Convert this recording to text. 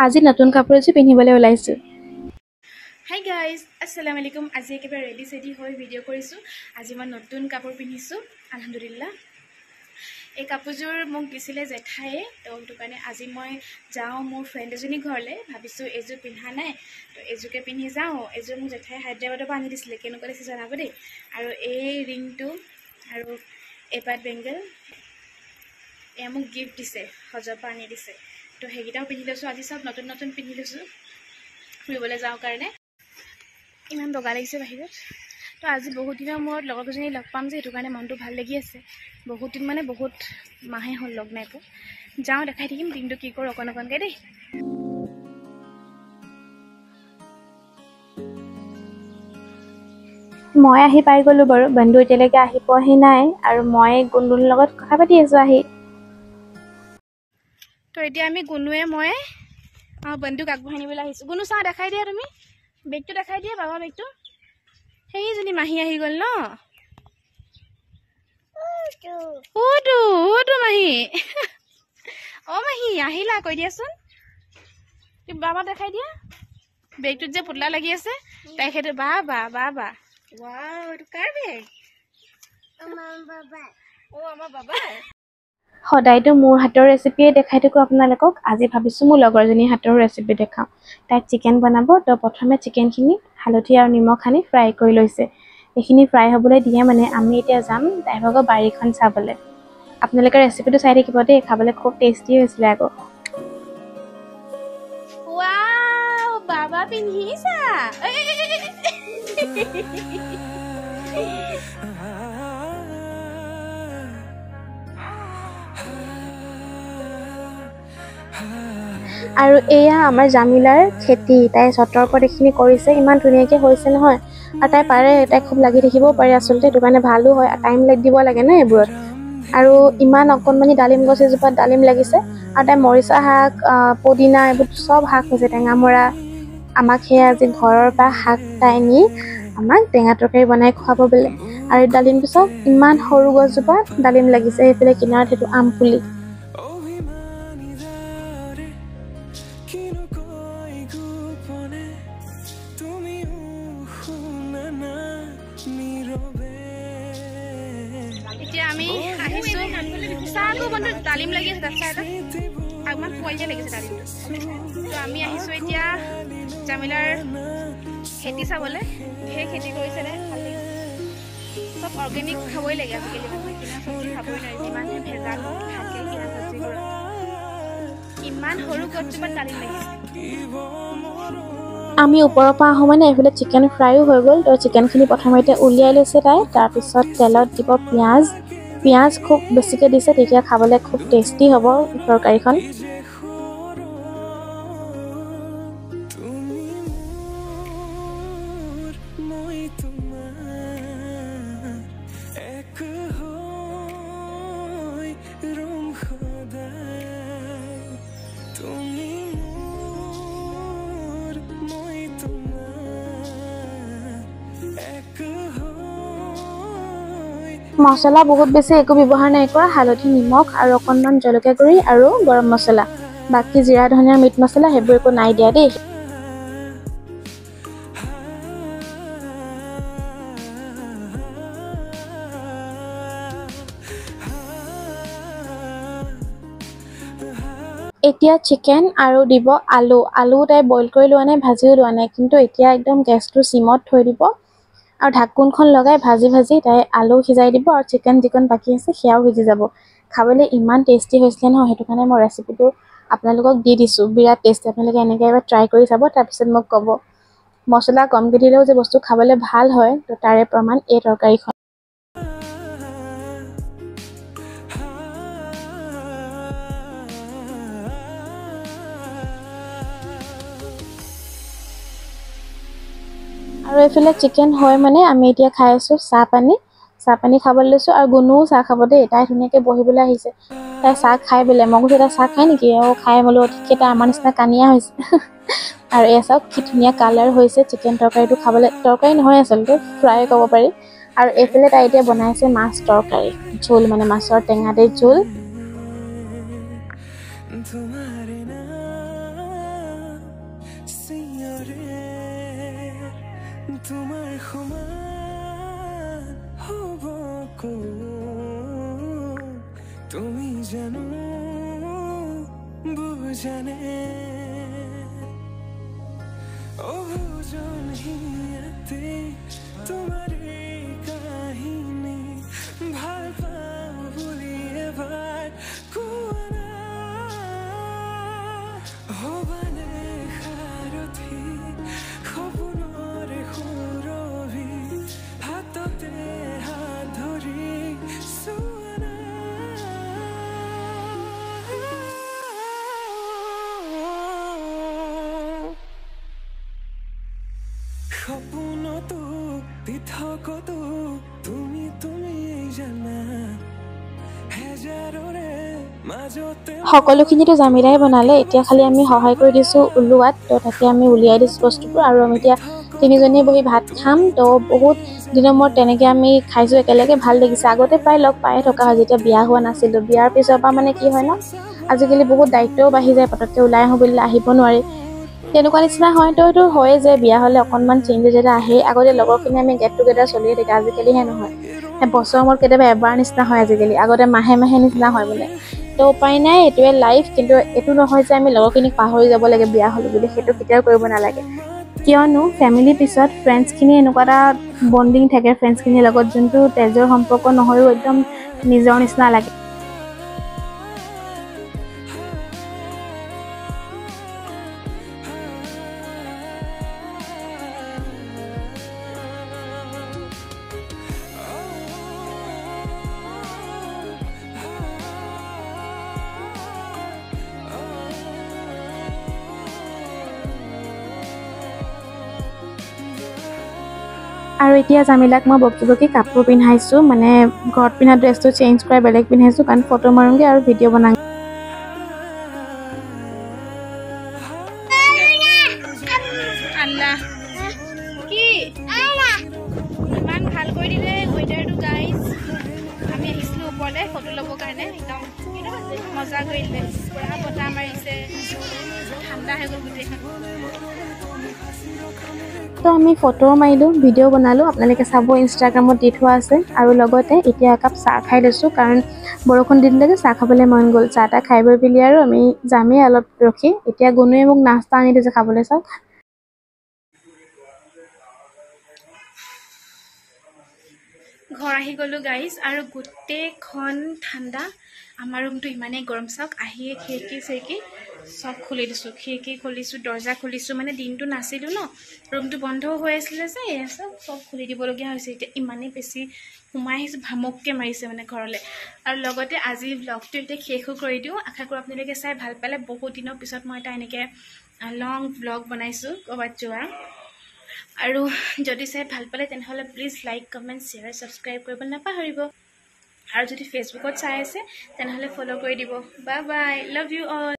আজি নতুন কাপোৰ এযোৰ পিন্ধিবলৈ ওলাইছোঁ। হাই গাইজ, আসসালামু আলাইকুম। আজি একেবাৰে ৰেডি চেডি হৈ ভিডিঅ' কৰিছোঁ। আজি মই নতুন কাপোৰ পিন্ধিছোঁ, আলহামদুলিল্লাহ। এই কাপোৰযোৰ মোক দিছিলে জেঠায়ে, তো সেইটো কাৰণে আজি মই যাওঁ মোৰ ফ্ৰেণ্ড এজনী ঘৰলৈ। ভাবিছোঁ এইযোৰ পিন্ধা নাই, তো এইযোৰকে পিন্ধি যাওঁ। এইযোৰ মোক জেঠাই হায়দৰাবাদৰ পৰা আনি দিছিলে, কেনেকুৱা লাগিছে জনাব দেই। আৰু এই ৰিংটো আৰু এপাত বেংগল এয়া মোক গিফ্ট দিছে, সজৰ পৰা আনি দিছে। তো সেইকেইটাও পিন্ধি লৈছোঁ। আজি চব নতুন নতুন পিন্ধি লৈছোঁ ফুৰিবলৈ যাওঁ কাৰণে। ইমান বগা লাগিছে বাহিৰত। তো আজি বহুত দিনৰ মূৰত লগৰকেইজনী লগ পাম যে, সেইটো কাৰণে মনটো ভাল লাগি আছে। বহুত দিন মানে বহুত মাহে হ'ল লগ নাই পোৱা। যাওঁ, দেখাই থাকিম দিনটো কি কৰোঁ অকণ অকণকৈ দেই। মই আহি পাই গ'লোঁ বাৰু, বন্ধু এতিয়ালৈকে আহি পোৱাহি নাই আৰু মই গুণগুণৰ লগত কথা পাতি আছোঁ আহি। তো এতিয়া আমি গুণুৱে মই বন্ধুক আগবঢ়াই নিবলৈ আহিছোঁ। গুণু চাওঁ, দেখাই দিয়া তুমি বেগটো, দেখাই দিয়া বাবা বেগটো। সেইজনী মাহী আহি গ'ল ন? ওটো মাহী। অঁ মাহী আহিলা, কৈ দিয়াচোন। বাবা দেখাই দিয়া বেগটোত যে পুতলা লাগি আছে, তাই সেইটো বা বা বা বা। ৱাও, এইটো কাৰ বেগ? আমাৰ বাবা। সদায়তো মোৰ হাতৰ ৰেচিপিয়ে দেখাই থাকোঁ আপোনালোকক। আজি ভাবিছোঁ মোৰ লগৰজনীৰ হাতৰ ৰেচিপি দেখাওঁ। তাই চিকেন বনাব, তো প্ৰথমে চিকেনখিনি হালধি আৰু নিমখ সানি ফ্ৰাই কৰি লৈছে। এইখিনি ফ্ৰাই হ'বলৈ দিয়ে মানে আমি এতিয়া যাম তাইৰ ভাগৰ বাৰীখন চাবলৈ। আপোনালোকে ৰেচিপিটো চাই থাকিব দেই, খাবলৈ খুব টেষ্টি হৈছিলে আকৌ। ৱাও, বাবা পিন্ধিছা। আৰু এয়া আমাৰ জামিলাৰ খেতি। তাই চটৰ ওপৰত এইখিনি কৰিছে, ইমান ধুনীয়াকৈ হৈছে নহয়। আৰু তাই পাৰে, তাই খুব লাগি থাকিবও পাৰে আচলতে, সেইটো কাৰণে ভালো হয়। টাইম দিব লাগে ন এইবোৰত। আৰু ইমান অকণমানি ডালিম গছ এজোপাত ডালিম লাগিছে। আৰু তাই মৰিচা শাক, পদিনা, এইবোৰ চব শাক হৈছে, টেঙামৰা। আমাক সেয়া আজি ঘৰৰ পৰা শাক তাই নি আমাক টেঙা তৰকাৰী বনাই খুৱাব বোলে। আৰু ডালিমটো চব ইমান সৰু গছজোপাত ডালিম লাগিছে। সেইফালে কিনাৰত সেইটো আম পুলি। এতিয়া আমি আহিছোঁ চাহটো বন্ধু ডালিম লাগি আছে, তাত চাহ এটা অকণমান পোৱালিয়ে লাগিছে ডালিমটো। তো আমি আহিছোঁ এতিয়া জামিলাৰ খেতি চাবলৈ। সেই খেতি কৰিছে নে ভাল লাগিছে। চব অৰ্গেনিক খাবই লাগে আজিকালি, মানুহে কিনা চব্জি খাবই নোৱাৰে, যিমানহে ভেজাল থাকে কিনা চব্জিবোৰত। ইমান সৰু গছজোপাত ডালিম লাগিছে। আমি ওপৰৰ পৰা আহোঁ মানে এইফালে চিকেন ফ্ৰাইও হৈ গ'ল। তো চিকেনখিনি প্ৰথমতে উলিয়াই লৈছে তাই, তাৰপিছত তেলত দিব পিঁয়াজ খুব বেছিকৈ দিছে, তেতিয়া খাবলৈ খুব টেষ্টি হ'ব তৰকাৰীখন। মছলা বহুত বেছি একো ব্যৱহাৰ নাই কৰা, হালধি, নিমখ আৰু অকণমান জলকীয়া গুড়ি আৰু গৰম মছলা। বাকী জিৰা, ধনিয়া, মিট মছলা সেইবোৰ একো নাই দিয়া দেই। এতিয়া চিকেন আৰু দিব আলু তাই বইল কৰি লোৱা নাই, ভাজিও লোৱা নাই। কিন্তু এতিয়া একদম গেছটো চিমত থৈ দিব আৰু ঢাকোনখন লগাই ভাজি তাই আলু সিজাই দিব আৰু চিকেন যিকণ বাকী আছে সেয়াও সিজি যাব। খাবলৈ ইমান টেষ্টি হৈছিলে নহয়, সেইটো কাৰণে মই ৰেচিপিটো আপোনালোকক দি দিছোঁ। বিৰাট টেষ্টি, আপোনালোকে এনেকৈ এবাৰ ট্ৰাই কৰি চাব, তাৰপিছত মোক ক'ব। মছলা কমকৈ দিলেও যে বস্তু খাবলৈ ভাল হয়, তো তাৰে প্ৰমাণ এই তৰকাৰীখন। আৰু এইফালে চিকেন হয় মানে আমি এতিয়া খাই আছোঁ চাহ পানী খাবলৈ লৈছোঁ। আৰু গুণুও চাহ খাব দেই, তাই ধুনীয়াকৈ বহিবলৈ আহিছে। তাই চাহ খাই বোলে, মই কৈছোঁ তাই চাহ খাই নেকি? খাই বোলো, ঠিকে, তাই আমাৰ নিচিনা কানিয়া হৈছে। আৰু এয়া চাওক কি ধুনীয়া কালাৰ হৈছে চিকেন তৰকাৰীটো খাবলৈ। তৰকাৰী নহয় আচলতে, ফ্ৰাই ক'ব পাৰি। আৰু এইফালে তাই এতিয়া বনাইছে মাছ তৰকাৰী, জোল মানে মাছৰ টেঙা দি জোল। তোমাৰ সমান হ'ব তুমি জানো বুজানে অবুজনিয়াতে তোমাৰ কাহিনী ভাল পাওঁ বুলি এবাৰ কোৱা হবানে সাৰথি সপোনৰে সুৰভি হাততে হাত ধৰি চোৱানা সপোনতো পৃথকতো তুমি জানা হেজাৰৰে মাজতে সকলোখিনিতো জামিলাই বনালে এতিয়া খালি আমি সহায় কৰি দিছোঁ ওলোৱাত তো তাকে আমি উলিয়াই দিছোঁ বস্তুবোৰ আৰু আমি এতিয়া তিনিজনীয়ে বহি ভাত খাম তো বহুত দিনৰ মূৰত তেনেকৈ আমি খাইছোঁ একেলগে ভাল লাগিছে আগতে প্ৰায় লগ পায়ে থকা হয় যেতিয়া বিয়া হোৱা নাছিলোঁ বিয়াৰ পিছৰ পৰা মানে কি হয় ন আজিকালি বহুত দায়িত্বও বাঢ়ি যায় পটককৈ ওলাই আহোঁ বুলিলে আহিব নোৱাৰি তেনেকুৱা নিচিনা হয় তো এইটো হয়ে যে বিয়া হ'লে অকণমান চেঞ্জেছ এটা আহে আগতে লগৰখিনি আমি গেট টুগেডাৰ চলিয়ে থাকে আজিকালিহে নহয় বছৰৰ মূৰত কেতিয়াবা এবাৰ নিচিনা হয় আজিকালি আগতে মাহে নিচিনা হয় মানে তো উপায় নাই এইটোৱে লাইফ কিন্তু এইটো নহয় যে আমি লগৰখিনিক পাহৰি যাব লাগে বিয়া হ'লো বুলি সেইটো কেতিয়াও কৰিব নালাগে কিয়নো ফেমিলিৰ পিছত ফ্ৰেণ্ডছখিনি এনেকুৱা এটা বণ্ডিং থাকে ফ্ৰেণ্ডছখিনিৰ লগত যোনটো তেজৰ সম্পৰ্ক নহয়ও একদম নিজৰ নিচিনা লাগে আৰু এতিয়া জামিলাক মই বকি কাপোৰ পিন্ধাইছোঁ মানে ঘৰত পিন্ধা ড্ৰেছটো চেঞ্জ কৰাই বেলেগ পিন্ধাইছোঁ কাৰণ ফটো মাৰোঁগৈ আৰু ভিডিঅ' বনাওঁ আল্লাহ কি ইমান ভাল কৰি দিলে ৱেডাৰটো গাইজ আমি আহিছিলোঁ ওপৰলৈ ফটো ল'বৰ কাৰণে একদম মজা কৰি দিলে পুৰা বতাহ মাৰিছে ঠাণ্ডা হৈ গ'ল গোটেইখন তো আমি ফটো মাৰিলোঁ ভিডিঅ' বনালোঁ আপোনালোকে চাব ইনষ্টাগ্ৰামত দি থোৱা আছে আৰু লগতে এতিয়া একাপ চাহ খাই লৈছোঁ কাৰণ বৰষুণ দিলে যে চাহ খাবলৈ মন গ'ল চাহ তাহ খাই বৈ পেলি আৰু আমি যামেই অলপ ৰখি এতিয়া গুণুৱে মোক নাস্তা আনি দিছে খাবলৈ চাওক ঘৰ আহি গ'লোঁ গাইজ আৰু গোটেইখন ঠাণ্ডা আমাৰ ৰুমটো ইমানেই গৰম চাওক আহিয়ে খিৰিকী চিৰিকী চব খুলি দিছোঁ খিৰিকী খুলিছোঁ দৰ্জা খুলিছোঁ মানে দিনটো নাছিলোঁ ন ৰুমটো বন্ধও হৈ আছিলে যে এয়া চব খুলি দিবলগীয়া হৈছে এতিয়া ইমানেই বেছি সোমাই আহিছোঁ ভামককৈ মাৰিছে মানে ঘৰলৈ আৰু লগতে আজি ব্লগটো এতিয়া শেষো কৰি দিওঁ আশা কৰোঁ আপোনালোকে চাই ভাল পালে বহুত দিনৰ পিছত মই এটা এনেকৈ লং ব্লগ বনাইছোঁ ক'ৰবাত যোৱা আৰু যদি চাই ভাল পালে তেনেহ'লে please like comment share subscribe কৰিবলৈ নাপাহৰিব আৰু যদি ফেচবুকত চাই আছে তেনেহ'লে ফ'ল' কৰি দিব bye bye love you all